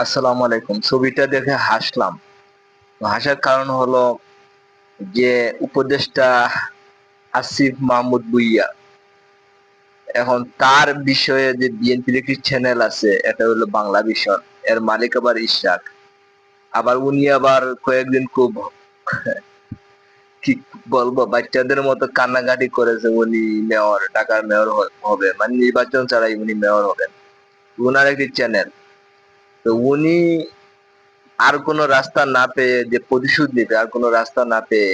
আসসালামু আলাইকুম। ছবিটা দেখে হাসলাম। হাসার কারণ হলো যে উপদেষ্টা আসিফ মাহমুদ ভুঁইয়া, এখন তার বিষয়ে যে বিএনপির একটি চ্যানেল আছে, এটা হলো বাংলা ভিশন, এর মালিক আবার ইশরাক। আবার উনি আবার কয়েকদিন খুব কি বলবো, বাচ্চাদের মতো কান্নাকাটি করেছে। উনি মেয়র, ঢাকার মেয়র হবে, মানে নির্বাচন ছাড়াই উনি মেয়র হবেন। উনার একটি চ্যানেল। তো উনি আর কোনো রাস্তা না পেয়ে, যে প্রতিশোধ নিবে আর কোনো রাস্তা না পেয়ে,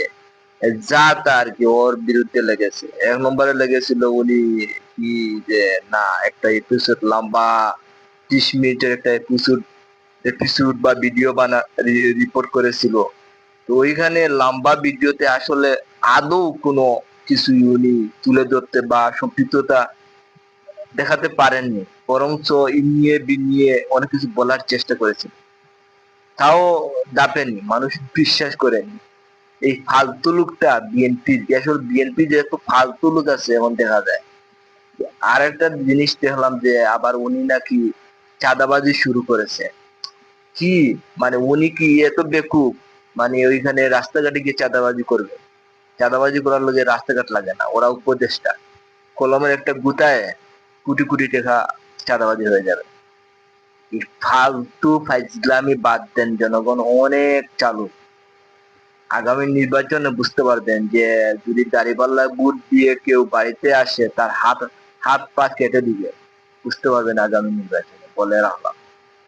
যা তা আর কি ওর বিরুদ্ধে লেগেছে। এক নম্বরে লেগেছিল উনি কি, যে না, একটা এপিসোড লম্বা, 30 মিনিটের একটা এপিসোড এপিসোড বা ভিডিও রিপোর্ট করেছিল। তো ওইখানে লম্বা ভিডিওতে আসলে আদৌ কোনো কিছু উনি তুলে ধরতে বা সম্পৃক্ততা দেখাতে পারেননি, বরঞ্চ ইনিয়ে বিনিয়ে অনেক কিছু বলার চেষ্টা করেছেন। তাও দাপেনি, মানুষ বিশ্বাস করেনি। এই ফালতু লোকটা বিএনপি, আসলে বিএনপি যে এত ফালতু লোক আছে এখন দেখা যায়। আর একটা জিনিস দেখলাম যে আবার উনি নাকি চাঁদাবাজি শুরু করেছে। কি মানে উনি কি এত বেকুব, মানে ওইখানে রাস্তাঘাটে গিয়ে চাঁদাবাজি করবে? চাঁদাবাজি করার লোকে রাস্তাঘাট লাগে না, ওরা উপদেষ্টা। কলমের একটা গুতায় কোটি কোটি টাকা চাঁদাবাজি হয়ে যাবে। এই ফালতু ফাইজলামি বাদ দেন, জনগণ অনেক চালু। আগামী নির্বাচনে বুঝতে পারবেন যে যদি দাঁড়িপাল্লায় ভোট দিয়ে কেউ বাড়িতে আসে, তার হাত হাত পা কেটে দিবে। বুঝতে পারবেন আগামী নির্বাচনে, বলে রাখলাম।